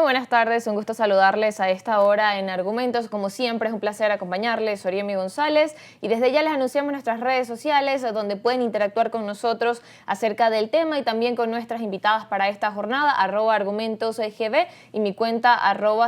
Muy buenas tardes, un gusto saludarles a esta hora en Argumentos. Como siempre, es un placer acompañarles, Oriemi González, y desde ya les anunciamos nuestras redes sociales donde pueden interactuar con nosotros acerca del tema y también con nuestras invitadas para esta jornada, @argumentosgb y mi cuenta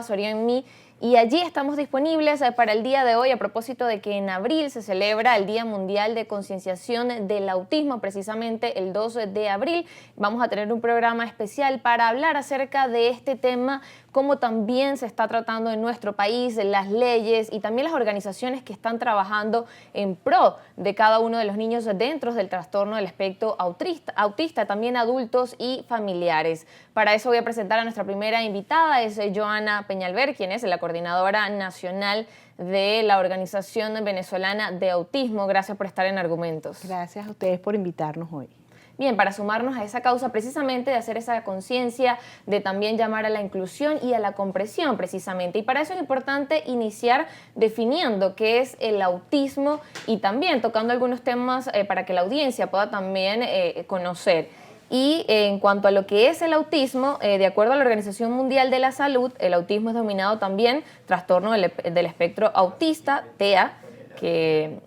@soriemi. Y allí estamos disponibles para el día de hoy, a propósito de que en abril se celebra el Día Mundial de Concienciación del Autismo, precisamente el 12 de abril. Vamos a tener un programa especial para hablar acerca de este tema, cómo también se está tratando en nuestro país, las leyes y también las organizaciones que están trabajando en pro de cada uno de los niños dentro del trastorno del espectro autista, también adultos y familiares. Para eso voy a presentar a nuestra primera invitada, es Joana Peñalver, quien es la coordinadora nacional de la Organización Venezolana de Autismo. Gracias por estar en Argumentos. Gracias a ustedes por invitarnos hoy. Bien, para sumarnos a esa causa precisamente de hacer esa conciencia, de también llamar a la inclusión y a la comprensión precisamente. Y para eso es importante iniciar definiendo qué es el autismo y también tocando algunos temas para que la audiencia pueda también conocer. Y en cuanto a lo que es el autismo, de acuerdo a la Organización Mundial de la Salud, el autismo es denominado también trastorno del espectro autista, TEA, que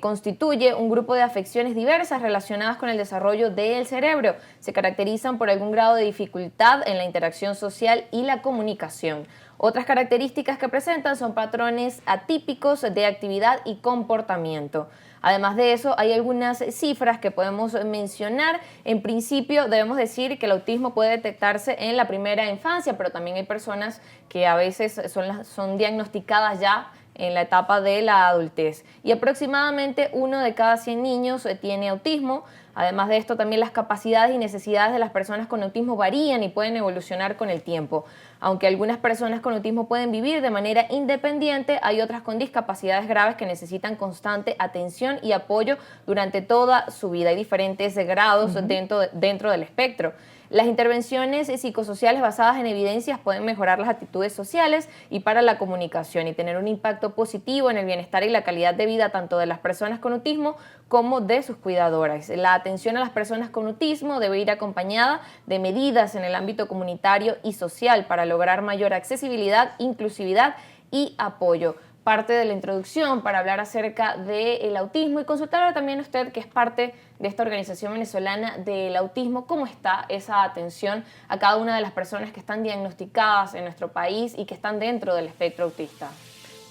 constituye un grupo de afecciones diversas relacionadas con el desarrollo del cerebro. Se caracterizan por algún grado de dificultad en la interacción social y la comunicación. Otras características que presentan son patrones atípicos de actividad y comportamiento. Además de eso, hay algunas cifras que podemos mencionar. En principio, debemos decir que el autismo puede detectarse en la primera infancia, pero también hay personas que a veces son diagnosticadas ya en la etapa de la adultez. Y aproximadamente 1 de cada 100 niños tiene autismo. Además de esto, también las capacidades y necesidades de las personas con autismo varían y pueden evolucionar con el tiempo. Aunque algunas personas con autismo pueden vivir de manera independiente, hay otras con discapacidades graves que necesitan constante atención y apoyo durante toda su vida. Hay diferentes grados dentro del espectro. Las intervenciones psicosociales basadas en evidencias pueden mejorar las actitudes sociales y para la comunicación y tener un impacto positivo en el bienestar y la calidad de vida tanto de las personas con autismo como de sus cuidadoras. La atención a las personas con autismo debe ir acompañada de medidas en el ámbito comunitario y social para lograr mayor accesibilidad, inclusividad y apoyo. Parte de la introducción para hablar acerca del autismo y consultarle también a usted, que es parte de esta Organización Venezolana del Autismo, cómo está esa atención a cada una de las personas que están diagnosticadas en nuestro país y que están dentro del espectro autista.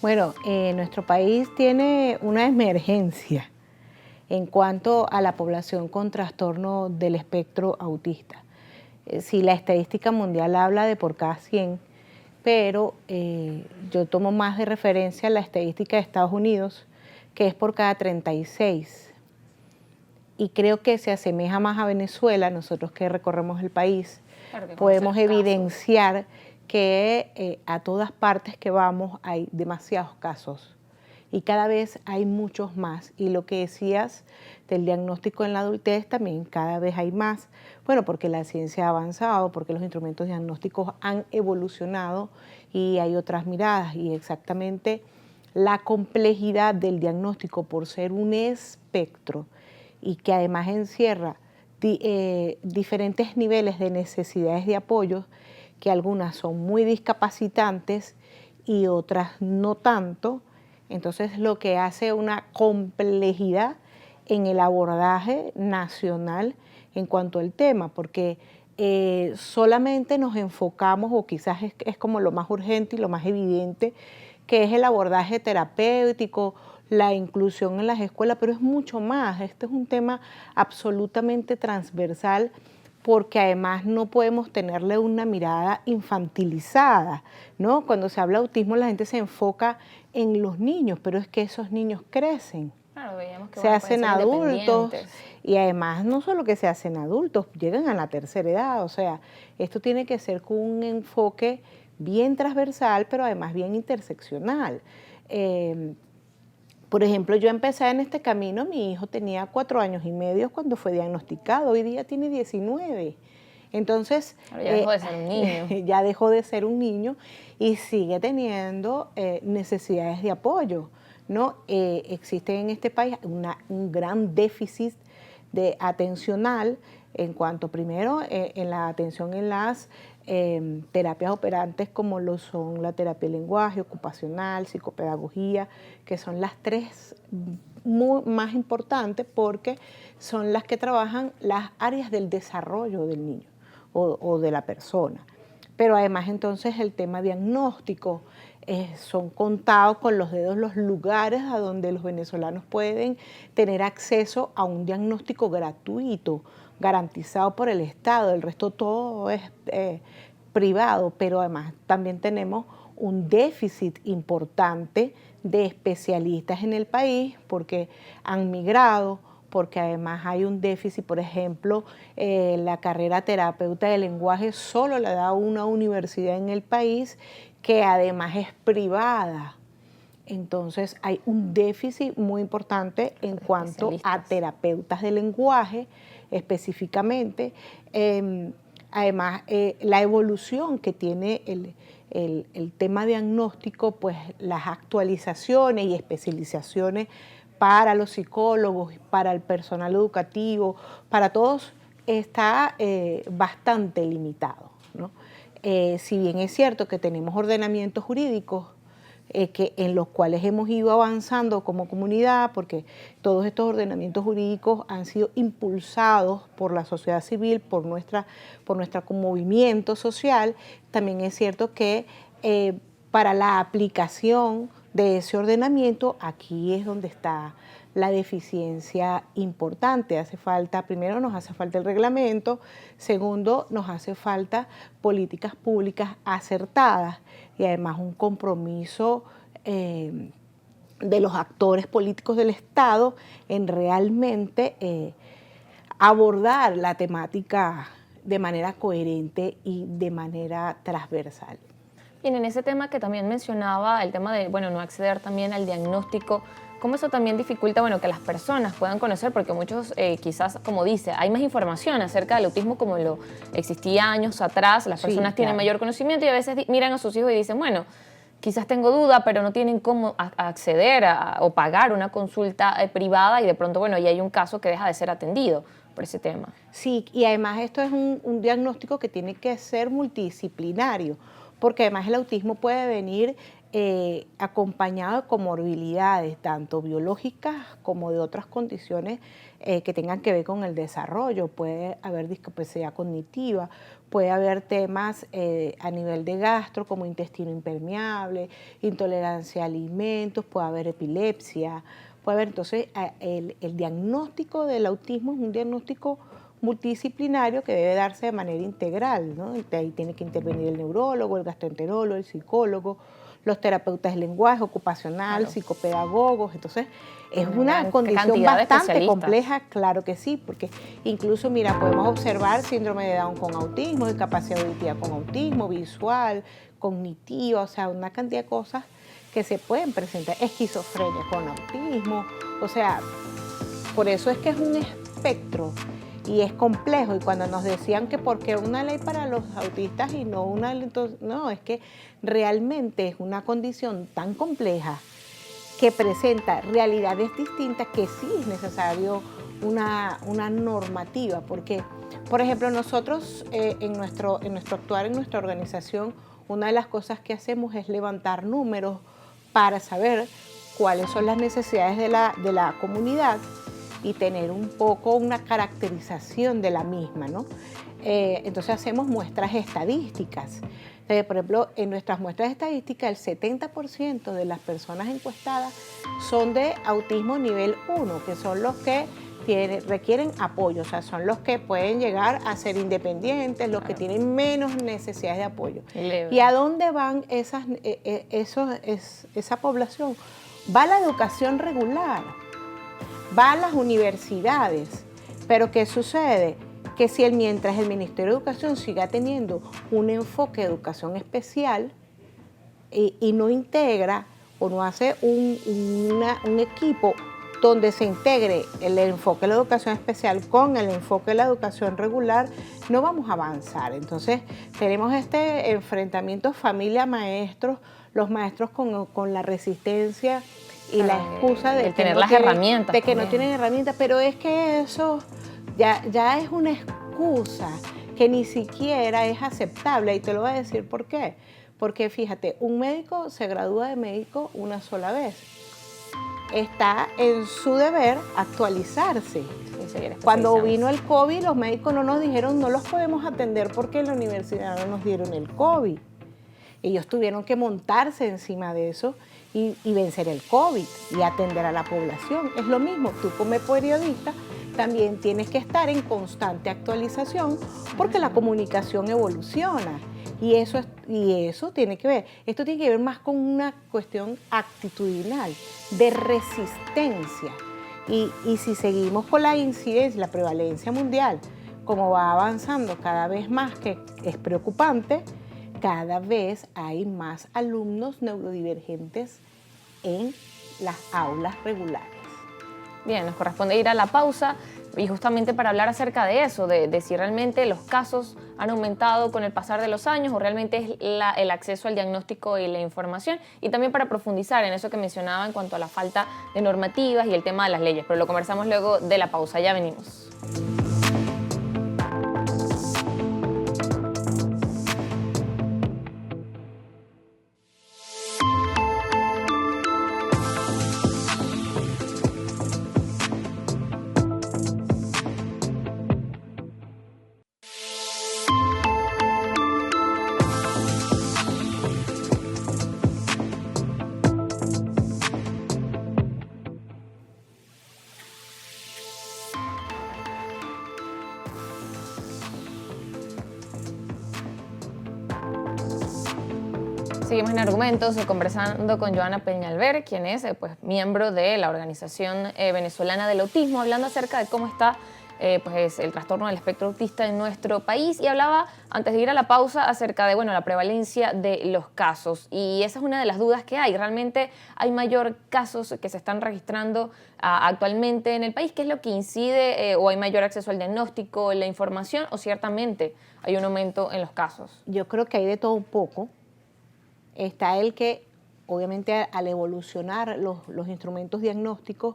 Bueno, nuestro país tiene una emergencia en cuanto a la población con trastorno del espectro autista. Si la estadística mundial habla de por cada 100, pero yo tomo más de referencia la estadística de Estados Unidos, que es por cada 36. Y creo que se asemeja más a Venezuela, nosotros que recorremos el país, claro, podemos evidenciar que a todas partes que vamos hay demasiados casos y cada vez hay muchos más. Y lo que decías del diagnóstico en la adultez, también cada vez hay más. Bueno, porque la ciencia ha avanzado, porque los instrumentos diagnósticos han evolucionado y hay otras miradas. Y exactamente la complejidad del diagnóstico por ser un espectro y que además encierra diferentes niveles de necesidades de apoyo, que algunas son muy discapacitantes y otras no tanto. Entonces, lo que hace una complejidad en el abordaje nacional en cuanto al tema, porque solamente nos enfocamos, o quizás es como lo más urgente y lo más evidente, que es el abordaje terapéutico, la inclusión en las escuelas, pero es mucho más. Este es un tema absolutamente transversal, porque además no podemos tenerle una mirada infantilizada, ¿no? Cuando se habla de autismo, la gente se enfoca en los niños, pero es que esos niños crecen. Claro, veíamos que se hacen adultos y además no solo que se hacen adultos, llegan a la tercera edad. O sea, esto tiene que ser con un enfoque bien transversal, pero además bien interseccional. Por ejemplo, yo empecé en este camino, mi hijo tenía 4 años y medio cuando fue diagnosticado, hoy día tiene 19. Entonces, ya dejó de ser un niño. Ya dejó de ser un niño y sigue teniendo necesidades de apoyo, ¿no? Existe en este país un gran déficit atencional en cuanto primero en la atención en las terapias operantes como lo son la terapia del lenguaje, ocupacional, psicopedagogía, que son las tres más importantes porque son las que trabajan las áreas del desarrollo del niño o de la persona. Pero además entonces el tema diagnóstico, son contados con los dedos los lugares a donde los venezolanos pueden tener acceso a un diagnóstico gratuito, garantizado por el Estado. El resto todo es privado, pero además también tenemos un déficit importante de especialistas en el país porque han migrado, porque además hay un déficit, por ejemplo, la carrera terapeuta del lenguaje solo la da una universidad en el país que además es privada. Entonces hay un déficit muy importante en cuanto a terapeutas del lenguaje específicamente. Además, la evolución que tiene el tema diagnóstico, pues las actualizaciones y especializaciones para los psicólogos, para el personal educativo, para todos, está bastante limitado, ¿no? Si bien es cierto que tenemos ordenamientos jurídicos en los cuales hemos ido avanzando como comunidad, porque todos estos ordenamientos jurídicos han sido impulsados por la sociedad civil, por nuestra como movimiento social, también es cierto que para la aplicación de ese ordenamiento, aquí es donde está la deficiencia importante. Primero nos hace falta el reglamento, segundo nos hace falta políticas públicas acertadas y además un compromiso de los actores políticos del Estado en realmente abordar la temática de manera coherente y de manera transversal. Bien, en ese tema que también mencionaba, el tema de, no acceder también al diagnóstico, ¿cómo eso también dificulta, que las personas puedan conocer? Porque muchos, quizás, como dice, hay más información acerca del autismo como lo existía años atrás, las personas tienen mayor conocimiento y a veces miran a sus hijos y dicen, quizás tengo duda, pero no tienen cómo acceder o pagar una consulta privada y de pronto, ya hay un caso que deja de ser atendido por ese tema. Sí, y además esto es un diagnóstico que tiene que ser multidisciplinario, porque además el autismo puede venir acompañado de comorbilidades, tanto biológicas como de otras condiciones que tengan que ver con el desarrollo. Puede haber discapacidad cognitiva, puede haber temas a nivel de gastro como intestino impermeable, intolerancia a alimentos, puede haber epilepsia, puede haber. Entonces el diagnóstico del autismo es un diagnóstico multidisciplinario que debe darse de manera integral, ¿no? Ahí tiene que intervenir el neurólogo, el gastroenterólogo, el psicólogo, los terapeutas del lenguaje, ocupacional, psicopedagogos. Entonces, es una condición bastante compleja, claro que sí, porque incluso, podemos observar síndrome de Down con autismo, discapacidad auditiva con autismo, visual, cognitiva, o sea, una cantidad de cosas que se pueden presentar, esquizofrenia con autismo, o sea, por eso es que es un espectro y es complejo. Y cuando nos decían que por qué una ley para los autistas y no una ley, no, es que realmente es una condición tan compleja que presenta realidades distintas que sí es necesario una normativa, porque, por ejemplo, nosotros en nuestro actuar en nuestra organización, una de las cosas que hacemos es levantar números para saber cuáles son las necesidades de la comunidad y tener un poco una caracterización de la misma, ¿no? Entonces hacemos muestras estadísticas. Por ejemplo, en nuestras muestras estadísticas, el 70% de las personas encuestadas son de autismo nivel 1, que son los que requieren apoyo, o sea, son los que pueden llegar a ser independientes, los que tienen menos necesidades de apoyo. ¿Y a dónde van esa población? Va a la educación regular, va a las universidades, pero ¿qué sucede? Que mientras el Ministerio de Educación siga teniendo un enfoque de educación especial y no integra o no hace un equipo donde se integre el enfoque de la educación especial con el enfoque de la educación regular, no vamos a avanzar. Entonces tenemos este enfrentamiento familia-maestros, los maestros con la resistencia y la excusa de tener las herramientas. De que no tienen herramientas, pero es que eso ya es una excusa que ni siquiera es aceptable, y te lo voy a decir por qué. Porque fíjate, un médico se gradúa de médico una sola vez. Está en su deber actualizarse. Cuando vino el COVID, los médicos no nos dijeron no los podemos atender porque en la universidad no nos dieron el COVID. Ellos tuvieron que montarse encima de eso y vencer el COVID y atender a la población. Es lo mismo, tú como periodista también tienes que estar en constante actualización porque la comunicación evoluciona. Y eso tiene que ver, esto tiene que ver más con una cuestión actitudinal, de resistencia. Y si seguimos con la incidencia, la prevalencia mundial, como va avanzando cada vez más, que es preocupante, cada vez hay más alumnos neurodivergentes en las aulas regulares. Bien, nos corresponde ir a la pausa y justamente para hablar acerca de eso, de si realmente los casos han aumentado con el pasar de los años o realmente es el acceso al diagnóstico y la información, y también para profundizar en eso que mencionaba en cuanto a la falta de normativas y el tema de las leyes, pero lo conversamos luego de la pausa, ya venimos. Seguimos en Argumentos, conversando con Joana Peñalver, quien es miembro de la Organización Venezolana del Autismo, hablando acerca de cómo está el trastorno del espectro autista en nuestro país, y hablaba, antes de ir a la pausa, acerca de la prevalencia de los casos. Y esa es una de las dudas que hay. ¿Realmente hay mayor casos que se están registrando actualmente en el país? ¿Qué es lo que incide o hay mayor acceso al diagnóstico, la información, o ciertamente hay un aumento en los casos? Yo creo que hay de todo un poco. Está el que, obviamente, al evolucionar los instrumentos diagnósticos,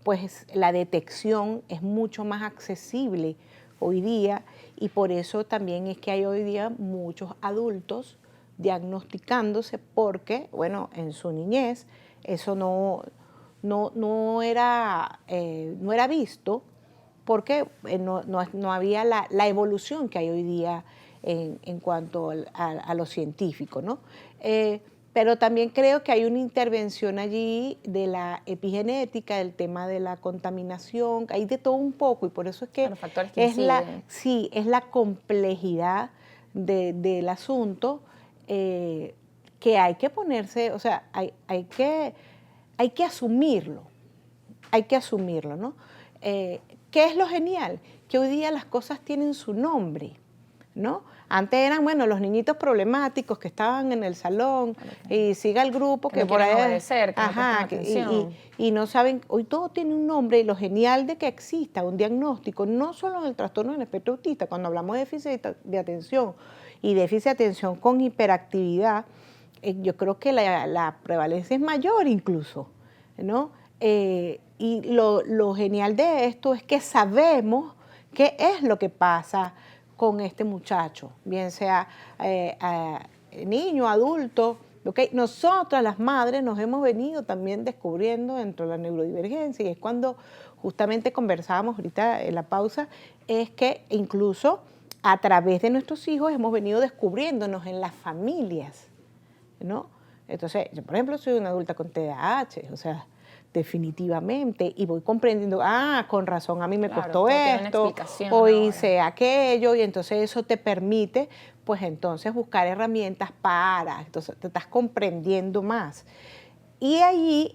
pues la detección es mucho más accesible hoy día, y por eso también es que hay hoy día muchos adultos diagnosticándose porque, en su niñez eso no era visto porque no había la evolución que hay hoy día en cuanto a lo científico, ¿no? Pero también creo que hay una intervención allí de la epigenética, del tema de la contaminación, hay de todo un poco, y por eso es que, factores que es la complejidad del asunto, que hay que ponerse, o sea, hay que asumirlo, ¿no? ¿Qué es lo genial? Que hoy día las cosas tienen su nombre, ¿no? Antes eran, los niñitos problemáticos que estaban en el salón, y siga el grupo que por ahí obedecer, y no saben. Hoy todo tiene un nombre, y lo genial de que exista un diagnóstico, no solo en el trastorno del espectro autista, cuando hablamos de déficit de atención y déficit de atención con hiperactividad, yo creo que la prevalencia es mayor incluso, ¿no? Y lo genial de esto es que sabemos qué es lo que pasa con este muchacho, bien sea niño, adulto. Nosotras las madres nos hemos venido también descubriendo dentro de la neurodivergencia, y es cuando justamente conversábamos ahorita en la pausa, es que incluso a través de nuestros hijos hemos venido descubriéndonos en las familias, ¿no? Entonces, yo por ejemplo soy una adulta con TDAH, o sea, definitivamente, y voy comprendiendo, con razón a mí me costó esto, o hice aquello, y entonces eso te permite, pues entonces buscar herramientas entonces te estás comprendiendo más. Y allí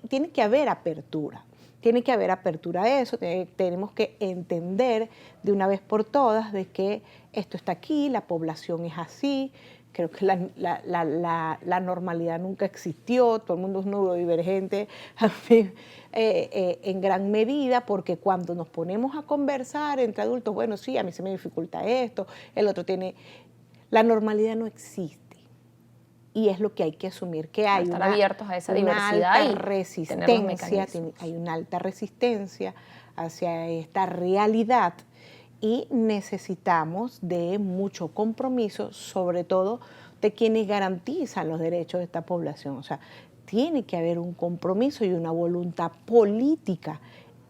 tiene que haber apertura. Tiene que haber apertura a eso, tenemos que entender de una vez por todas de que esto está aquí, la población es así. Creo que la normalidad nunca existió, todo el mundo es neurodivergente en gran medida, porque cuando nos ponemos a conversar entre adultos, sí, a mí se me dificulta esto, el otro tiene. La normalidad no existe, y es lo que hay que asumir, que hay estar abiertos a esa diversidad alta resistencia, hay una alta resistencia hacia esta realidad, y necesitamos de mucho compromiso, sobre todo de quienes garantizan los derechos de esta población. O sea, tiene que haber un compromiso y una voluntad política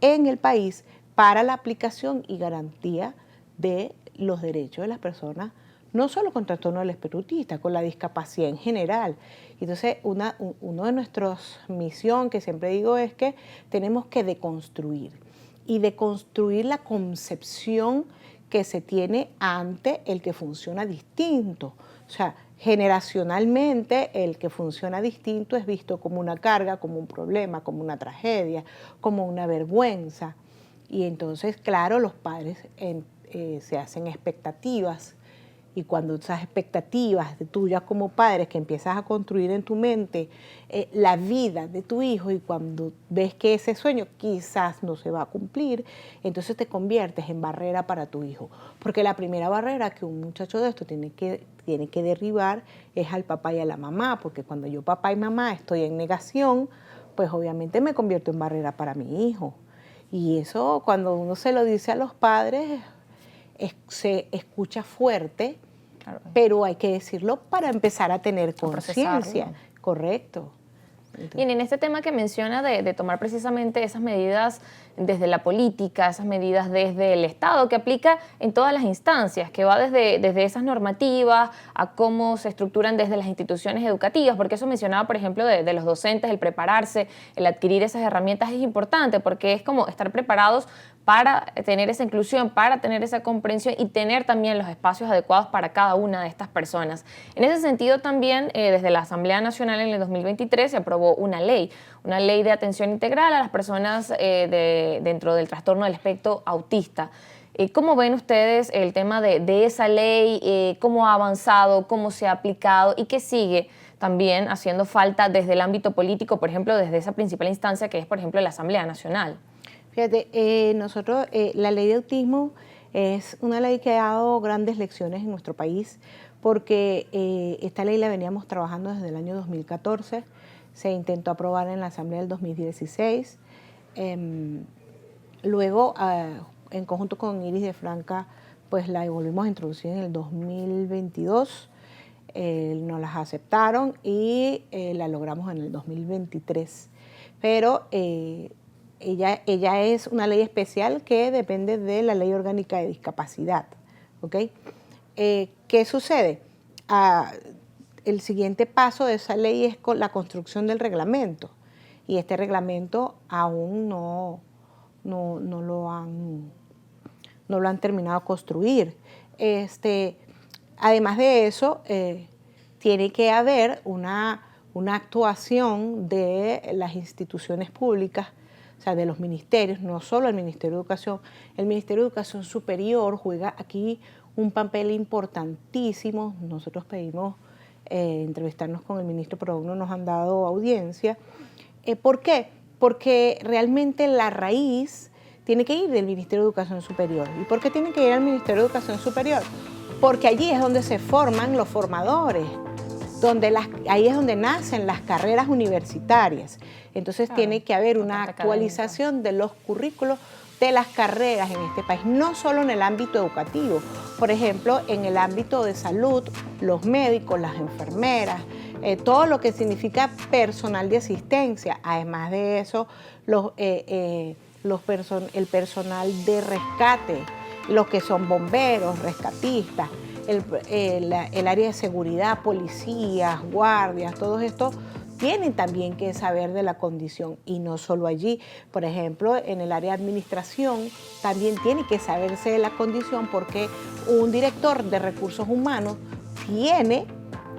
en el país para la aplicación y garantía de los derechos de las personas, no solo con trastorno del espectro autista, con la discapacidad en general. Entonces, una de nuestras misiones, que siempre digo, es que tenemos que deconstruir y deconstruir la concepción que se tiene ante el que funciona distinto. O sea, generacionalmente el que funciona distinto es visto como una carga, como un problema, como una tragedia, como una vergüenza. Y entonces, claro, los padres se hacen expectativas, y cuando esas expectativas de tuyas como padres que empiezas a construir en tu mente la vida de tu hijo, y cuando ves que ese sueño quizás no se va a cumplir, entonces te conviertes en barrera para tu hijo. Porque la primera barrera que un muchacho de esto tiene que derribar es al papá y a la mamá, porque cuando yo, papá y mamá, estoy en negación, pues obviamente me convierto en barrera para mi hijo. Y eso, cuando uno se lo dice a los padres, se escucha fuerte, claro, pero hay que decirlo para empezar a tener conciencia. Correcto. Entonces, bien, en este tema que menciona de tomar precisamente esas medidas desde la política, esas medidas desde el Estado, que aplica en todas las instancias, que va desde esas normativas a cómo se estructuran desde las instituciones educativas, porque eso mencionaba, por ejemplo, de los docentes, el prepararse, el adquirir esas herramientas es importante, porque es como estar preparados para tener esa inclusión, para tener esa comprensión y tener también los espacios adecuados para cada una de estas personas. En ese sentido también, desde la Asamblea Nacional en el 2023 se aprobó una ley de atención integral a las personas dentro del trastorno del espectro autista. ¿Cómo ven ustedes el tema de esa ley? ¿Cómo ha avanzado? ¿Cómo se ha aplicado? ¿Y qué sigue también haciendo falta desde el ámbito político, por ejemplo, desde esa principal instancia que es, por ejemplo, la Asamblea Nacional? Fíjate, nosotros, la ley de autismo es una ley que ha dado grandes lecciones en nuestro país, porque esta ley la veníamos trabajando desde el año 2014, se intentó aprobar en la Asamblea del 2016, luego, en conjunto con Iris de Franca, pues la volvimos a introducir en el 2022, nos las aceptaron y la logramos en el 2023, pero ella es una ley especial que depende de la Ley Orgánica de Discapacidad, ¿ok? ¿Qué sucede? El siguiente paso de esa ley es la construcción del reglamento, y este reglamento aún no lo han terminado de construir. Además de eso, tiene que haber una actuación de las instituciones públicas, o sea, de los ministerios, no solo el Ministerio de Educación. El Ministerio de Educación Superior juega aquí un papel importantísimo. Nosotros pedimos entrevistarnos con el ministro, pero aún no nos han dado audiencia. ¿Por qué? Porque realmente la raíz tiene que ir del Ministerio de Educación Superior. ¿Y por qué tiene que ir al Ministerio de Educación Superior? Porque allí es donde se forman los formadores, ahí es donde nacen las carreras universitarias. Entonces tiene que haber una actualización de los currículos de las carreras en este país, no solo en el ámbito educativo. Por ejemplo, en el ámbito de salud, los médicos, las enfermeras, todo lo que significa personal de asistencia. Además de eso, el personal de rescate, los que son bomberos, rescatistas, el área de seguridad, policías, guardias, todos estos tienen también que saber de la condición, y no solo allí. Por ejemplo, en el área de administración también tiene que saberse de la condición, porque un director de recursos humanos tiene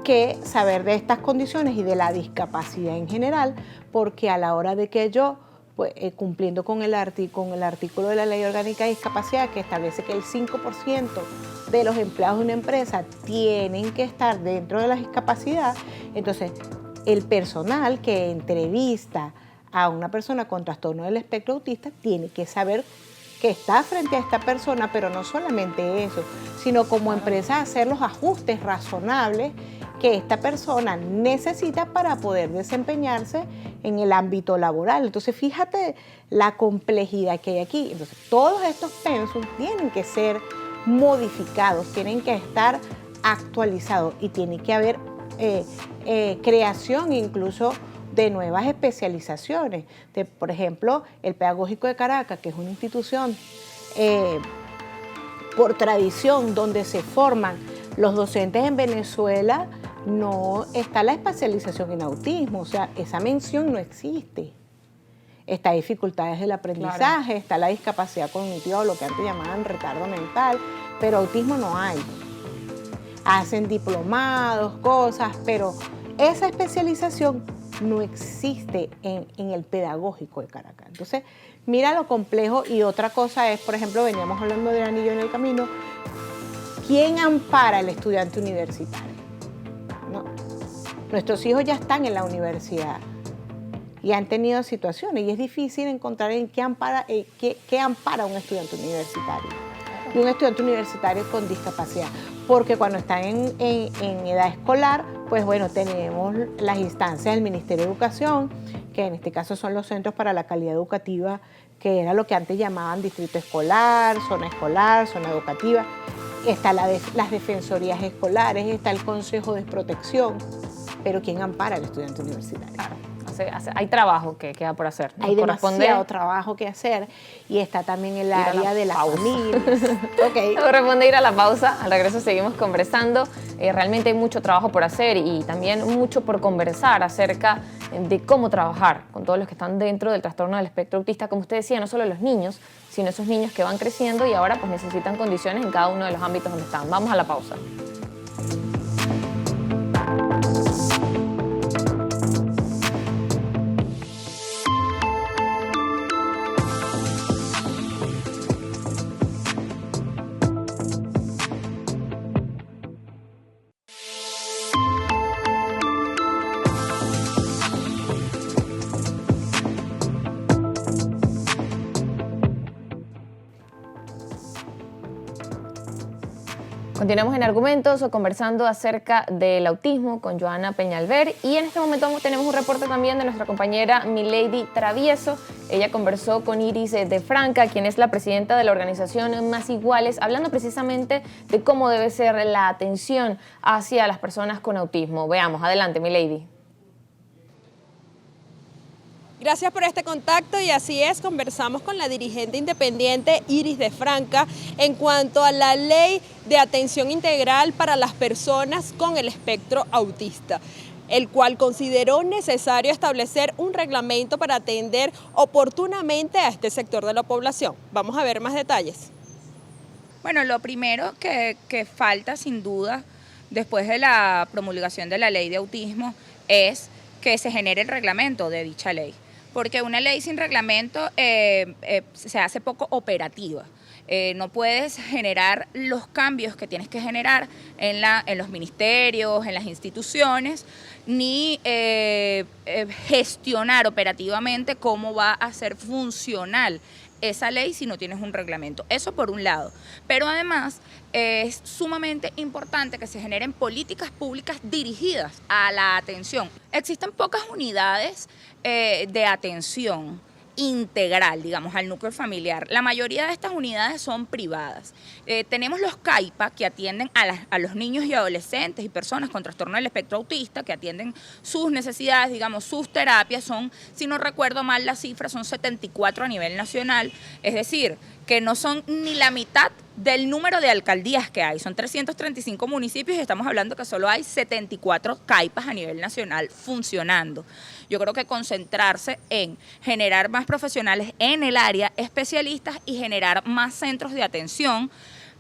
que saber de estas condiciones y de la discapacidad en general, porque a la hora de que yo, pues, cumpliendo con el artículo de la Ley Orgánica de Discapacidad, que establece que el 5% de los empleados de una empresa tienen que estar dentro de la discapacidad, entonces el personal que entrevista a una persona con trastorno del espectro autista tiene que saber que está frente a esta persona, pero no solamente eso, sino como empresa hacer los ajustes razonables que esta persona necesita para poder desempeñarse en el ámbito laboral. Entonces, fíjate la complejidad que hay aquí. Entonces, todos estos pensum tienen que ser modificados, tienen que estar actualizados y tiene que haber creación incluso de nuevas especializaciones. Por ejemplo, el Pedagógico de Caracas, que es una institución por tradición donde se forman los docentes en Venezuela, no está la especialización en autismo, o sea, esa mención no existe. Está dificultades del aprendizaje, claro, está la discapacidad cognitiva o lo que antes llamaban retardo mental, pero autismo no hay. Hacen diplomados, cosas, pero esa especialización no existe en el Pedagógico de Caracas. Entonces, mira lo complejo. Y otra cosa es, por ejemplo, veníamos hablando del anillo en el camino, ¿quién ampara al estudiante universitario? ¿No? Nuestros hijos ya están en la universidad y han tenido situaciones y es difícil encontrar en qué ampara un estudiante universitario. Y un estudiante universitario con discapacidad, porque cuando están en edad escolar, pues bueno, tenemos las instancias del Ministerio de Educación, que en este caso son los Centros para la Calidad Educativa, que era lo que antes llamaban distrito escolar, zona educativa. Está las defensorías escolares, está el Consejo de Protección, pero ¿quién ampara al estudiante universitario? Claro. Hay trabajo que queda por hacer. Hay demasiado trabajo que hacer y está también el área de las familias. Okay. Corresponde ir a la pausa. Al regreso seguimos conversando. Realmente hay mucho trabajo por hacer y también mucho por conversar acerca de cómo trabajar con todos los que están dentro del trastorno del espectro autista. Como usted decía, no solo los niños, sino esos niños que van creciendo y ahora pues necesitan condiciones en cada uno de los ámbitos donde están. Vamos a la pausa. Continuamos en Argumentos o conversando acerca del autismo con Joana Peñalver y en este momento tenemos un reporte también de nuestra compañera Milady Travieso. Ella conversó con Iris de Franca, quien es la presidenta de la organización Más Iguales, hablando precisamente de cómo debe ser la atención hacia las personas con autismo. Veamos, adelante Milady. Gracias por este contacto y así es, conversamos con la dirigente independiente Iris de Franca en cuanto a la ley de atención integral para las personas con el espectro autista, el cual consideró necesario establecer un reglamento para atender oportunamente a este sector de la población. Vamos a ver más detalles. Bueno, lo primero que falta sin duda después de la promulgación de la ley de autismo es que se genere el reglamento de dicha ley. Porque una ley sin reglamento se hace poco operativa. No puedes generar los cambios que tienes que generar en los ministerios, en las instituciones, ni gestionar operativamente cómo va a ser funcional esa ley si no tienes un reglamento. Eso por un lado. Pero además es sumamente importante que se generen políticas públicas dirigidas a la atención. Existen pocas unidades de atención integral, digamos, al núcleo familiar. La mayoría de estas unidades son privadas. Tenemos los CAIPA que atienden a los niños y adolescentes y personas con trastorno del espectro autista, que atienden sus necesidades, digamos, sus terapias. Son, si no recuerdo mal la cifra, son 74 a nivel nacional, es decir, que no son ni la mitad del número de alcaldías que hay. Son 335 municipios y estamos hablando que solo hay 74 CAIPAs a nivel nacional funcionando. Yo creo que concentrarse en generar más profesionales en el área, especialistas, y generar más centros de atención,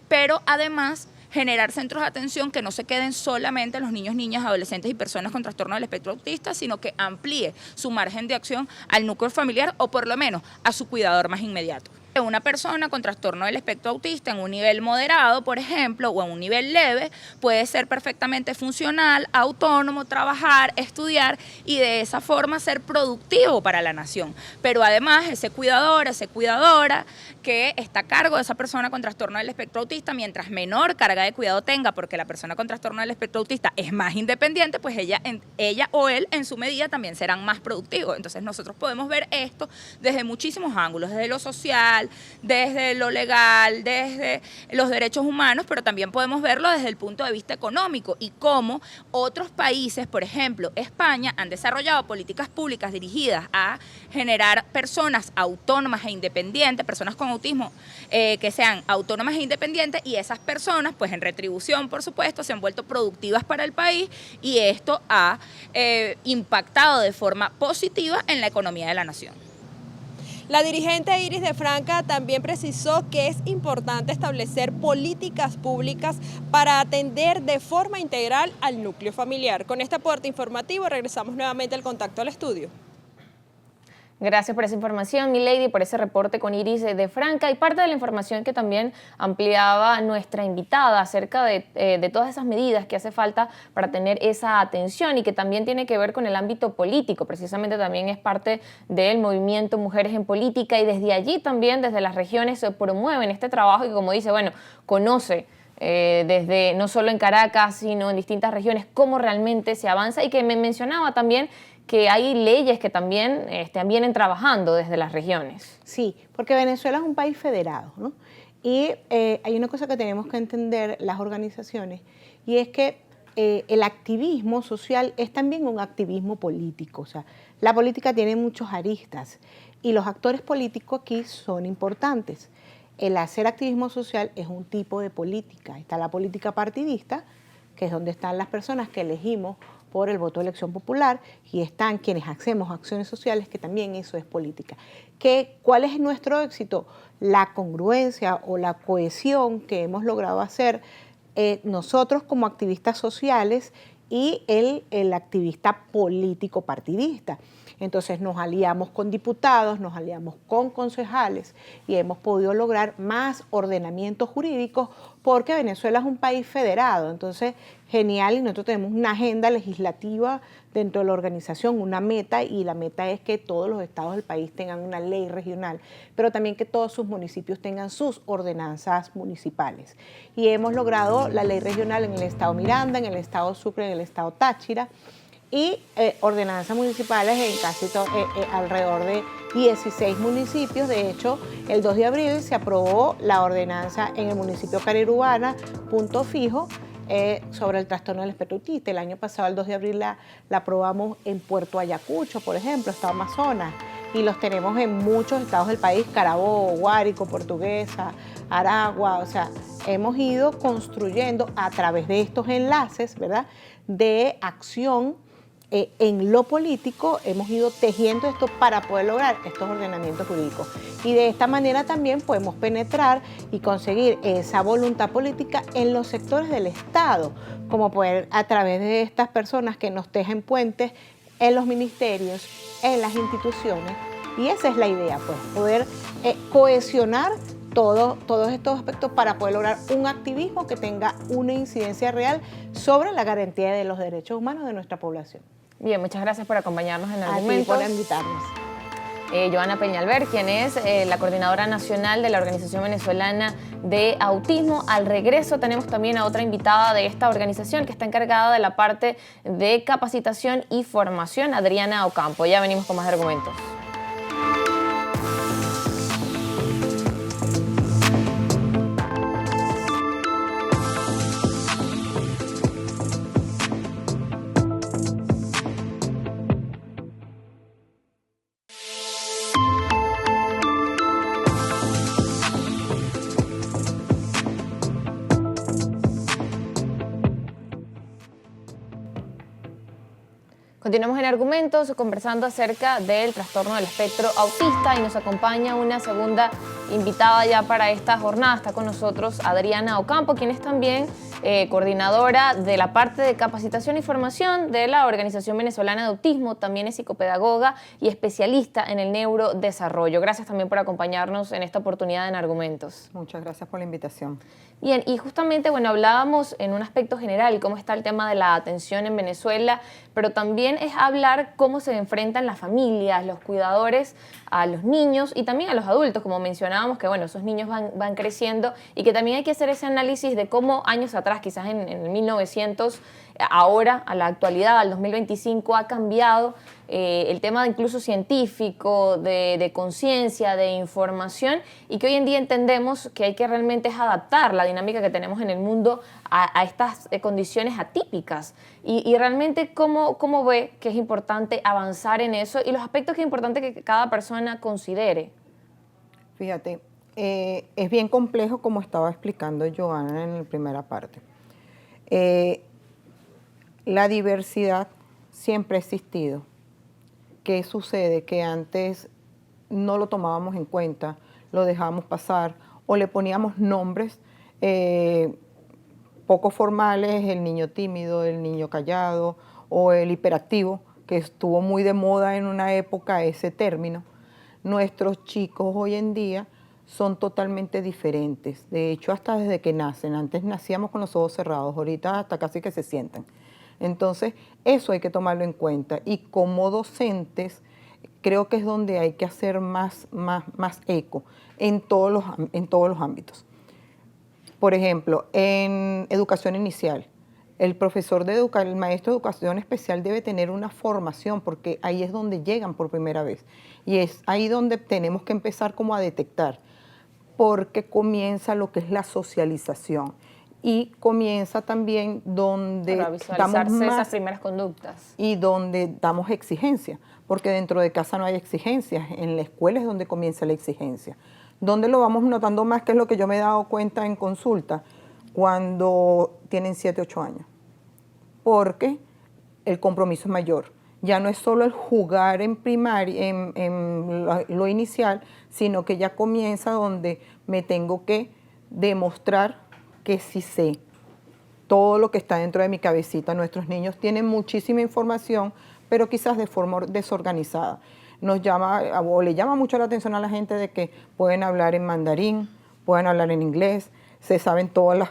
pero además generar centros de atención que no se queden solamente en los niños, niñas, adolescentes y personas con trastorno del espectro autista, sino que amplíe su margen de acción al núcleo familiar o por lo menos a su cuidador más inmediato. Una persona con trastorno del espectro autista en un nivel moderado, por ejemplo, o en un nivel leve, puede ser perfectamente funcional, autónomo, trabajar, estudiar y de esa forma ser productivo para la nación. Pero además ese cuidador, esa cuidadora que está a cargo de esa persona con trastorno del espectro autista, mientras menor carga de cuidado tenga, porque la persona con trastorno del espectro autista es más independiente, pues ella o él en su medida también serán más productivos. Entonces nosotros podemos ver esto desde muchísimos ángulos, desde lo social, desde lo legal, desde los derechos humanos, pero también podemos verlo desde el punto de vista económico y cómo otros países, por ejemplo España, han desarrollado políticas públicas dirigidas a generar personas autónomas e independientes, personas con autismo que sean autónomas e independientes, y esas personas, pues en retribución, por supuesto, se han vuelto productivas para el país y esto ha impactado de forma positiva en la economía de la nación. La dirigente Iris de Franca también precisó que es importante establecer políticas públicas para atender de forma integral al núcleo familiar. Con este aporte informativo regresamos nuevamente al contacto al estudio. Gracias por esa información, Milady, por ese reporte con Iris de Franca y parte de la información que también ampliaba nuestra invitada acerca de todas esas medidas que hace falta para tener esa atención y que también tiene que ver con el ámbito político. Precisamente también es parte del movimiento Mujeres en Política y desde allí también, desde las regiones, se promueven este trabajo y, como dice, bueno, conoce desde no solo en Caracas, sino en distintas regiones, cómo realmente se avanza y que me mencionaba también que hay leyes que también vienen trabajando desde las regiones. Sí, porque Venezuela es un país federado, ¿no? Y hay una cosa que tenemos que entender las organizaciones, y es que el activismo social es también un activismo político. O sea, la política tiene muchos aristas y los actores políticos aquí son importantes. El hacer activismo social es un tipo de política. Está la política partidista, que es donde están las personas que elegimos por el voto de elección popular, y están quienes hacemos acciones sociales, que también eso es política. ¿Cuál es nuestro éxito? La congruencia o la cohesión que hemos logrado hacer nosotros como activistas sociales y el activista político partidista. Entonces nos aliamos con diputados, nos aliamos con concejales y hemos podido lograr más ordenamientos jurídicos porque Venezuela es un país federado. Entonces, genial, y nosotros tenemos una agenda legislativa dentro de la organización, una meta, y la meta es que todos los estados del país tengan una ley regional, pero también que todos sus municipios tengan sus ordenanzas municipales. Y hemos logrado la ley regional en el estado Miranda, en el estado Sucre, en el estado Táchira, y ordenanzas municipales en casi alrededor de 16 municipios. De hecho, el 2 de abril se aprobó la ordenanza en el municipio Carirubana, Punto Fijo, sobre el trastorno del espectro autista. El año pasado, el 2 de abril, la aprobamos en Puerto Ayacucho, por ejemplo, estado Amazonas, y los tenemos en muchos estados del país: Carabobo, Guárico, Portuguesa, Aragua. O sea, hemos ido construyendo a través de estos enlaces, ¿verdad?, de acción en lo político, hemos ido tejiendo esto para poder lograr estos ordenamientos jurídicos. Y de esta manera también podemos penetrar y conseguir esa voluntad política en los sectores del Estado, como poder, a través de estas personas que nos tejen puentes en los ministerios, en las instituciones. Y esa es la idea, pues, poder cohesionar todos estos aspectos para poder lograr un activismo que tenga una incidencia real sobre la garantía de los derechos humanos de nuestra población. Bien, muchas gracias por acompañarnos en A Argumentos. ti por invitarnos. Joana Peñalver, quien es la coordinadora nacional de la Organización Venezolana de Autismo. Al regreso tenemos también a otra invitada de esta organización que está encargada de la parte de capacitación y formación, Adriana Ocampo. Ya venimos con más argumentos. Continuamos en Argumentos conversando acerca del trastorno del espectro autista y nos acompaña una segunda invitada ya para esta jornada. Está con nosotros Adriana Ocampo, quien es también coordinadora de la parte de capacitación y formación de la Organización Venezolana de Autismo, también es psicopedagoga y especialista en el neurodesarrollo. Gracias también por acompañarnos en esta oportunidad en Argumentos. Muchas gracias por la invitación. Bien, y justamente, bueno, hablábamos en un aspecto general cómo está el tema de la atención en Venezuela, pero también es hablar cómo se enfrentan las familias, los cuidadores a los niños y también a los adultos, como mencionábamos, que bueno, esos niños van creciendo y que también hay que hacer ese análisis de cómo años atrás, quizás en el 1900, ahora, a la actualidad, al 2025, ha cambiado el tema incluso científico, de conciencia, de información, y que hoy en día entendemos que hay que realmente es adaptar la dinámica que tenemos en el mundo a estas condiciones atípicas. Y realmente, ¿cómo ve que es importante avanzar en eso y los aspectos que es importante que cada persona considere? Fíjate, es bien complejo como estaba explicando Joana en la primera parte. La diversidad siempre ha existido. ¿Qué sucede? Que antes no lo tomábamos en cuenta, lo dejábamos pasar o le poníamos nombres poco formales, el niño tímido, el niño callado o el hiperactivo, que estuvo muy de moda en una época ese término. Nuestros chicos hoy en día son totalmente diferentes. De hecho, hasta desde que nacen. Antes nacíamos con los ojos cerrados, ahorita hasta casi que se sientan. Entonces, eso hay que tomarlo en cuenta. Y como docentes, creo que es donde hay que hacer más eco en todos los ámbitos. Por ejemplo, en educación inicial, el maestro de educación especial debe tener una formación, porque ahí es donde llegan por primera vez. Y es ahí donde tenemos que empezar como a detectar, porque comienza lo que es la socialización. Y comienza también donde damos más esas primeras conductas. Y donde damos exigencia, porque dentro de casa no hay exigencias, en la escuela es donde comienza la exigencia. ¿Dónde lo vamos notando más? Que es lo que yo me he dado cuenta en consulta, cuando tienen 7, 8 años. Porque el compromiso es mayor. Ya no es solo el jugar en primaria, en lo inicial, sino que ya comienza donde me tengo que demostrar que sí sé todo lo que está dentro de mi cabecita. Nuestros niños tienen muchísima información, pero quizás de forma desorganizada. Nos llama, o le llama mucho la atención a la gente de que pueden hablar en mandarín, pueden hablar en inglés, se saben todas las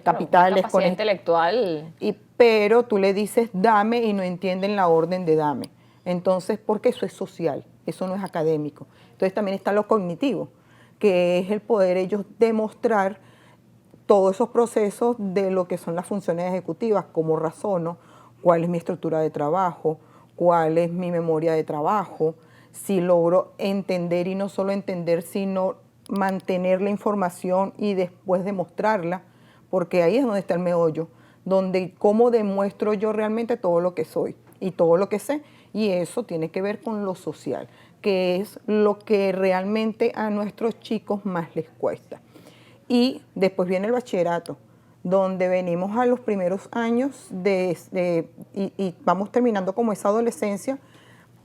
capitales. Capacidad intelectual. Pero tú le dices dame y no entienden la orden de dame. Entonces, porque eso es social, eso no es académico. Entonces también está lo cognitivo, que es el poder ellos demostrar todos esos procesos de lo que son las funciones ejecutivas, cómo razono, cuál es mi estructura de trabajo, cuál es mi memoria de trabajo, si logro entender y no solo entender, sino mantener la información y después demostrarla, porque ahí es donde está el meollo, donde cómo demuestro yo realmente todo lo que soy y todo lo que sé, y eso tiene que ver con lo social, que es lo que realmente a nuestros chicos más les cuesta. Y después viene el bachillerato, donde venimos a los primeros años y vamos terminando como esa adolescencia,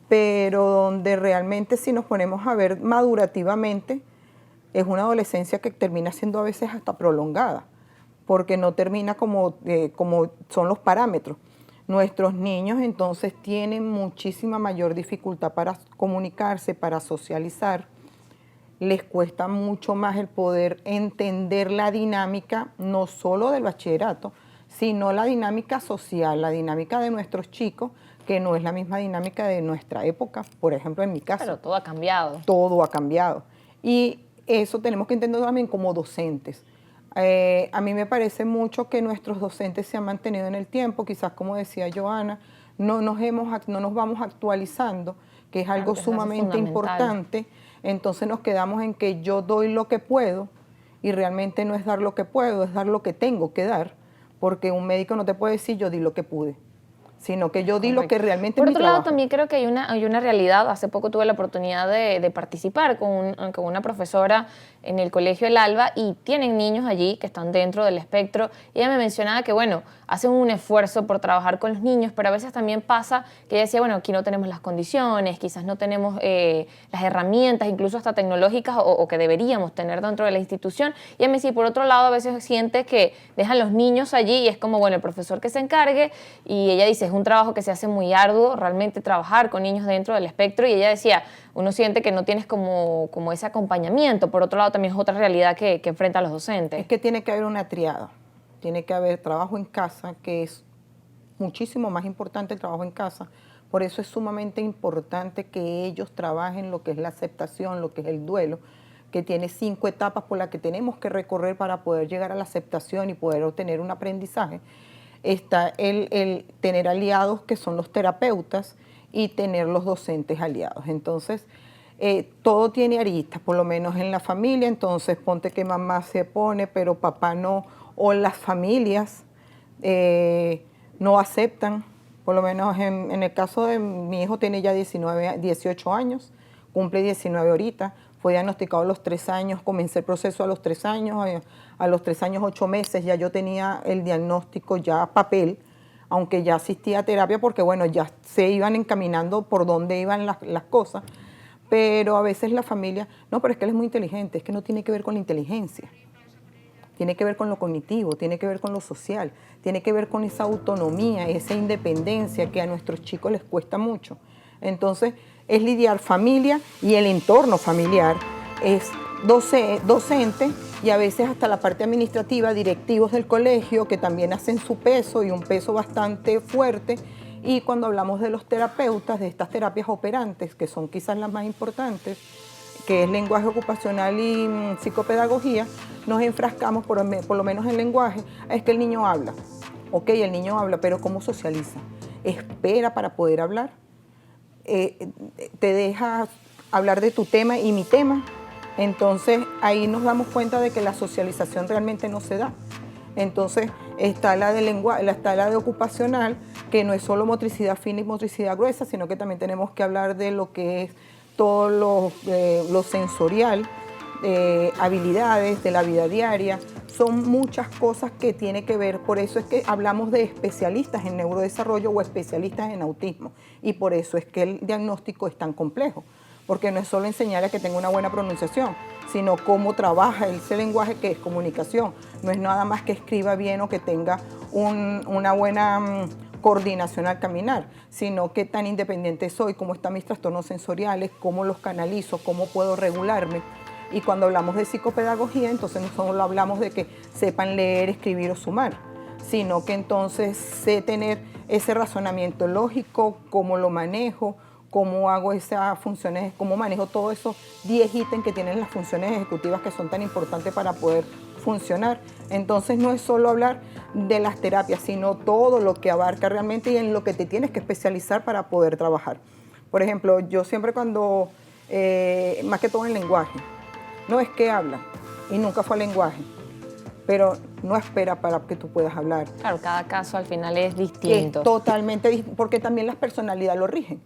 pero donde realmente si nos ponemos a ver madurativamente, es una adolescencia que termina siendo a veces hasta prolongada, porque no termina como son los parámetros. Nuestros niños entonces tienen muchísima mayor dificultad para comunicarse, para socializar. Les cuesta mucho más el poder entender la dinámica, no solo del bachillerato, sino la dinámica social, la dinámica de nuestros chicos, que no es la misma dinámica de nuestra época, por ejemplo, en mi caso. Pero todo ha cambiado. Todo ha cambiado. Y eso tenemos que entender también como docentes. A mí me parece mucho que nuestros docentes se han mantenido en el tiempo, quizás como decía Joana, no nos vamos actualizando, que es algo sumamente importante. Entonces nos quedamos en que yo doy lo que puedo y realmente no es dar lo que puedo, es dar lo que tengo que dar, porque un médico no te puede decir yo di lo que pude, sino que yo di lo que realmente Por es mi otro lado, trabajo. también creo que hay una realidad. Hace poco tuve la oportunidad de participar con una profesora en el Colegio El Alba y tienen niños allí que están dentro del espectro. Y ella me mencionaba que, bueno, hacen un esfuerzo por trabajar con los niños, pero a veces también pasa que ella decía, bueno, aquí no tenemos las condiciones, quizás no tenemos las herramientas, incluso hasta tecnológicas o que deberíamos tener dentro de la institución. Y ella me decía, por otro lado, a veces siente que dejan los niños allí y es como, bueno, el profesor que se encargue. Y ella dice, es un trabajo que se hace muy arduo, realmente trabajar con niños dentro del espectro. Y ella decía, uno siente que no tienes como ese acompañamiento. Por otro lado, también es otra realidad que enfrentan los docentes. Es que tiene que haber una triada, tiene que haber trabajo en casa, que es muchísimo más importante el trabajo en casa. Por eso es sumamente importante que ellos trabajen lo que es la aceptación, lo que es el duelo, que tiene 5 etapas por las que tenemos que recorrer para poder llegar a la aceptación y poder obtener un aprendizaje. Está el tener aliados que son los terapeutas y tener los docentes aliados. Entonces, todo tiene aristas, por lo menos en la familia. Entonces, ponte que mamá se pone, pero papá no, o las familias no aceptan. Por lo menos en el caso de mi hijo, tiene ya 18 años, cumple 19 ahorita. Fue diagnosticado a los 3 años, comencé el proceso a los 3 años, a los 3 años, 8 meses ya yo tenía el diagnóstico ya a papel, aunque ya asistía a terapia porque bueno, ya se iban encaminando por dónde iban las cosas, pero a veces la familia, no, pero es que él es muy inteligente, es que no tiene que ver con la inteligencia, tiene que ver con lo cognitivo, tiene que ver con lo social, tiene que ver con esa autonomía, esa independencia que a nuestros chicos les cuesta mucho. Entonces, es lidiar familia y el entorno familiar, es docente y a veces hasta la parte administrativa, directivos del colegio que también hacen su peso y un peso bastante fuerte. Y cuando hablamos de los terapeutas, de estas terapias operantes, que son quizás las más importantes, que es lenguaje ocupacional y psicopedagogía, nos enfrascamos, por lo menos en lenguaje, es que el niño habla. Ok, el niño habla, pero ¿cómo socializa? Espera para poder hablar. Te deja hablar de tu tema y mi tema, entonces ahí nos damos cuenta de que la socialización realmente no se da. Entonces está la de lenguaje, está la de ocupacional, que no es solo motricidad fina y motricidad gruesa, sino que también tenemos que hablar de lo que es todo lo sensorial, habilidades de la vida diaria. Son muchas cosas que tiene que ver, por eso es que hablamos de especialistas en neurodesarrollo o especialistas en autismo, y por eso es que el diagnóstico es tan complejo, porque no es solo enseñar a que tenga una buena pronunciación, sino cómo trabaja ese lenguaje que es comunicación. No es nada más que escriba bien o que tenga una buena coordinación al caminar, sino qué tan independiente soy, cómo están mis trastornos sensoriales, cómo los canalizo, cómo puedo regularme. Y cuando hablamos de psicopedagogía, entonces no solo hablamos de que sepan leer, escribir o sumar, sino que entonces sé tener ese razonamiento lógico, cómo lo manejo, cómo hago esas funciones, cómo manejo todos esos 10 ítems que tienen las funciones ejecutivas que son tan importantes para poder funcionar. Entonces no es solo hablar de las terapias, sino todo lo que abarca realmente y en lo que te tienes que especializar para poder trabajar. Por ejemplo, yo siempre cuando, más que todo en lenguaje, no es que habla y nunca fue lenguaje, pero no espera para que tú puedas hablar. Claro, cada caso al final es distinto. Es totalmente distinto, porque también las personalidades lo rigen.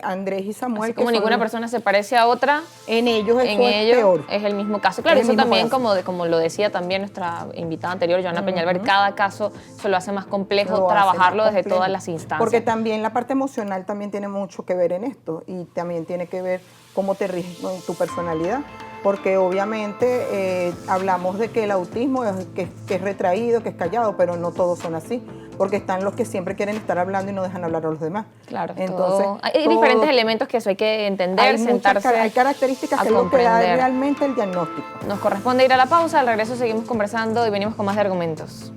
Andrés y Samuel. Así como ninguna persona se parece a otra, en ellos es peor. Es el mismo caso. Claro, Es el eso mismo también, caso. como lo decía también nuestra invitada anterior, Joana Peñalver, cada caso se lo hace más complejo Lo hace trabajarlo más desde complejo. todas las instancias. Porque también la parte emocional también tiene mucho que ver en esto y también tiene que ver cómo te rige tu personalidad. Porque obviamente hablamos de que el autismo que es retraído, que es callado, pero no todos son así. Porque están los que siempre quieren estar hablando y no dejan hablar a los demás. Claro, entonces hay diferentes elementos que eso hay que entender, sentarse. Hay características que es lo que da realmente el diagnóstico. Nos corresponde ir a la pausa, al regreso seguimos conversando y venimos con más de argumentos.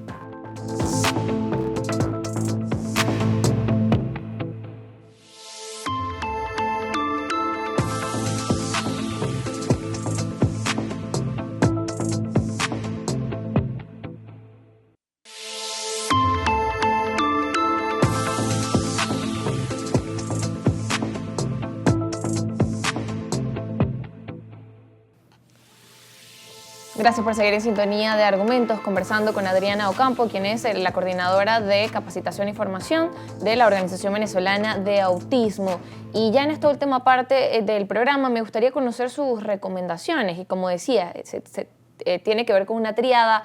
Gracias por seguir en sintonía de Argumentos, conversando con Adriana Ocampo, quien es la coordinadora de capacitación y formación de la Organización Venezolana de Autismo. Y ya en esta última parte del programa me gustaría conocer sus recomendaciones y, como decía, tiene que ver con una tríada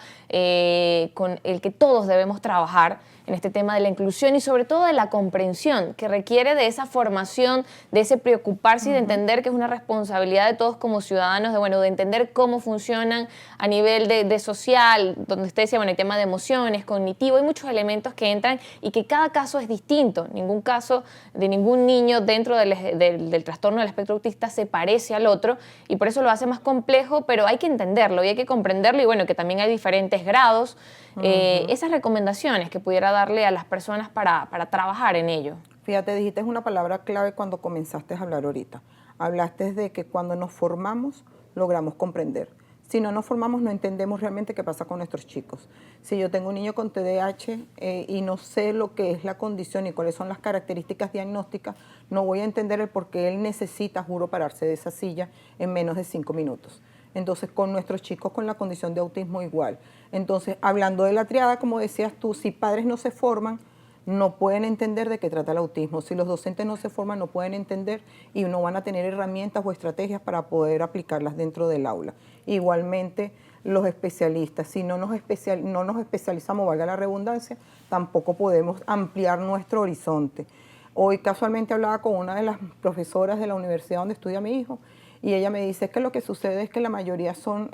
con el que todos debemos trabajar en este tema de la inclusión y sobre todo de la comprensión que requiere de esa formación, de ese preocuparse y de entender que es una responsabilidad de todos como ciudadanos, de entender cómo funcionan a nivel de social, donde usted decía, el tema de emociones, cognitivo, hay muchos elementos que entran y que cada caso es distinto. Ningún caso de ningún niño dentro del trastorno del espectro autista se parece al otro y por eso lo hace más complejo, pero hay que entenderlo y hay que comprenderlo y que también hay diferentes grados. Esas recomendaciones que pudiera darle a las personas para trabajar en ello. Fíjate, dijiste una palabra clave cuando comenzaste a hablar ahorita. Hablaste de que cuando nos formamos logramos comprender. Si no nos formamos no entendemos realmente qué pasa con nuestros chicos. Si yo tengo un niño con TDAH y no sé lo que es la condición y cuáles son las características diagnósticas, no voy a entender el por qué él necesita, juro, pararse de esa silla en menos de 5 minutos. Entonces, con nuestros chicos con la condición de autismo igual. Entonces, hablando de la triada, como decías tú, si padres no se forman, no pueden entender de qué trata el autismo. Si los docentes no se forman, no pueden entender y no van a tener herramientas o estrategias para poder aplicarlas dentro del aula. Igualmente, los especialistas, si no nos especializamos, valga la redundancia, tampoco podemos ampliar nuestro horizonte. Hoy casualmente hablaba con una de las profesoras de la universidad donde estudia mi hijo y ella me dice que lo que sucede es que la mayoría son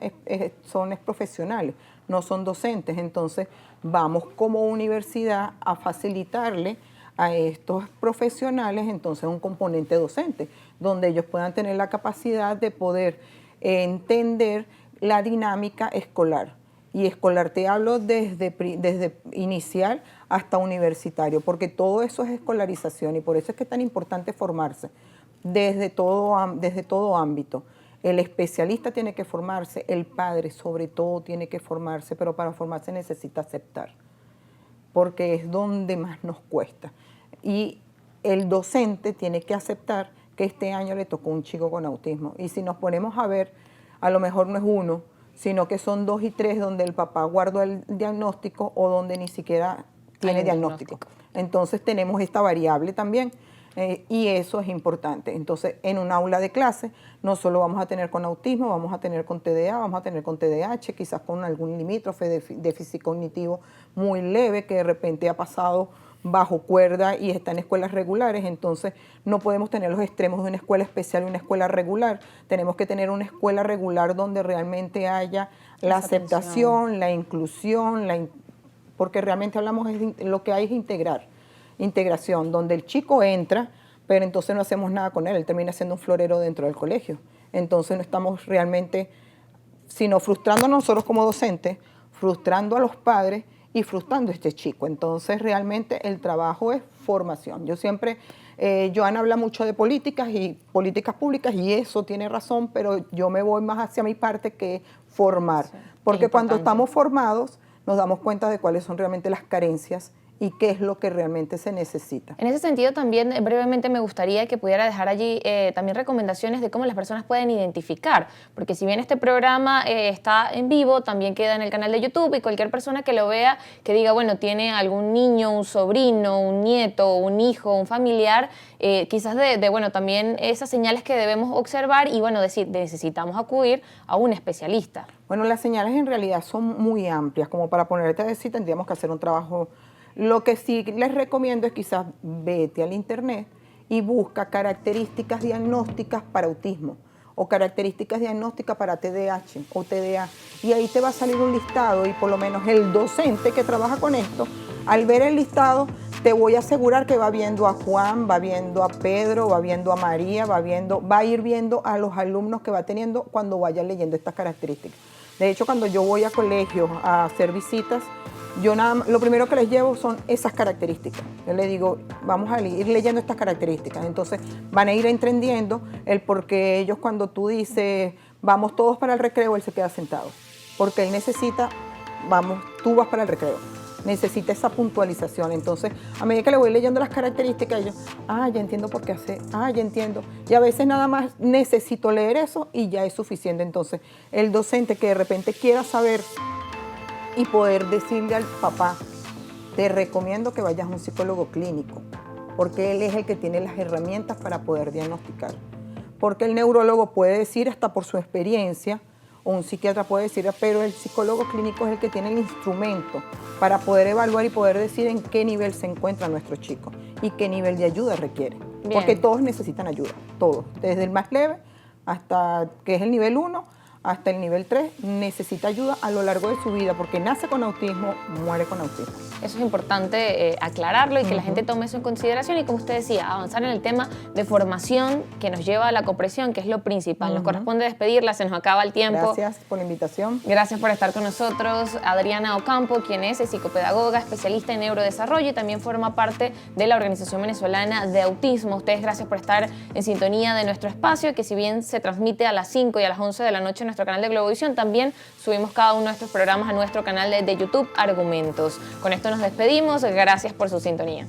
profesionales, no son docentes. Entonces vamos como universidad a facilitarle a estos profesionales entonces un componente docente, donde ellos puedan tener la capacidad de poder entender la dinámica escolar. Y escolar te hablo desde inicial hasta universitario, porque todo eso es escolarización y por eso es que es tan importante formarse desde todo ámbito. El especialista tiene que formarse, el padre sobre todo tiene que formarse, pero para formarse necesita aceptar, porque es donde más nos cuesta. Y el docente tiene que aceptar que este año le tocó un chico con autismo. Y si nos ponemos a ver, a lo mejor no es uno, sino que son 2 y 3 donde el papá guardó el diagnóstico o donde ni siquiera tiene diagnóstico. Entonces tenemos esta variable también. Y eso es importante. Entonces, en un aula de clase, no solo vamos a tener con autismo, vamos a tener con TDA, vamos a tener con TDAH, quizás con algún limítrofe de déficit cognitivo muy leve que de repente ha pasado bajo cuerda y está en escuelas regulares. Entonces, no podemos tener los extremos de una escuela especial y una escuela regular. Tenemos que tener una escuela regular donde realmente haya la aceptación, la inclusión, porque realmente hablamos, lo que hay es integración, donde el chico entra, pero entonces no hacemos nada con él termina siendo un florero dentro del colegio. Entonces no estamos realmente, sino frustrando a nosotros como docentes, frustrando a los padres y frustrando a este chico. Entonces realmente el trabajo es formación. Yo siempre, Joana habla mucho de políticas y políticas públicas y eso tiene razón, pero yo me voy más hacia mi parte que es formar. Sí, porque cuando estamos formados nos damos cuenta de cuáles son realmente las carencias y qué es lo que realmente se necesita. En ese sentido también brevemente me gustaría que pudiera dejar allí también recomendaciones de cómo las personas pueden identificar, porque si bien este programa está en vivo, también queda en el canal de YouTube y cualquier persona que lo vea, que diga, tiene algún niño, un sobrino, un nieto, un hijo, un familiar, quizás también esas señales que debemos observar y decir, necesitamos acudir a un especialista. Bueno, las señales en realidad son muy amplias, como para ponerte a decir, tendríamos que hacer un trabajo. Lo que sí les recomiendo es quizás vete al internet y busca características diagnósticas para autismo o características diagnósticas para TDAH o TDA. Y ahí te va a salir un listado y por lo menos el docente que trabaja con esto, al ver el listado, te voy a asegurar que va viendo a Juan, va viendo a Pedro, va viendo a María, va a ir viendo a los alumnos que va teniendo cuando vaya leyendo estas características. De hecho, cuando yo voy a colegios a hacer visitas, lo primero que les llevo son esas características. Yo les digo, vamos a ir leyendo estas características. Entonces van a ir entendiendo el por qué ellos cuando tú dices, vamos todos para el recreo, él se queda sentado. Porque él necesita, tú vas para el recreo. necesita esa puntualización. Entonces, a medida que le voy leyendo las características, yo, ya entiendo por qué hace, ya entiendo. Y a veces nada más necesito leer eso y ya es suficiente. Entonces, el docente que de repente quiera saber y poder decirle al papá, te recomiendo que vayas a un psicólogo clínico, porque él es el que tiene las herramientas para poder diagnosticar. Porque el neurólogo puede decir hasta por su experiencia, o un psiquiatra puede decir, pero el psicólogo clínico es el que tiene el instrumento para poder evaluar y poder decir en qué nivel se encuentra nuestro chico y qué nivel de ayuda requiere. Bien. Porque todos necesitan ayuda, todos, desde el más leve hasta que es el nivel 1, hasta el nivel 3, necesita ayuda a lo largo de su vida, porque nace con autismo, muere con autismo. Eso es importante aclararlo y que la gente tome eso en consideración y, como usted decía, avanzar en el tema de formación que nos lleva a la comprensión, que es lo principal. Nos corresponde despedirla, se nos acaba el tiempo. Gracias por la invitación. Gracias por estar con nosotros, Adriana Ocampo, quien es psicopedagoga, especialista en neurodesarrollo y también forma parte de la Organización Venezolana de Autismo. Ustedes, gracias por estar en sintonía de nuestro espacio, que si bien se transmite a las 5 y a las 11 de la noche en nuestro canal de Globovisión, también subimos cada uno de estos programas a nuestro canal de YouTube, Argumentos. Con esto nos despedimos, gracias por su sintonía.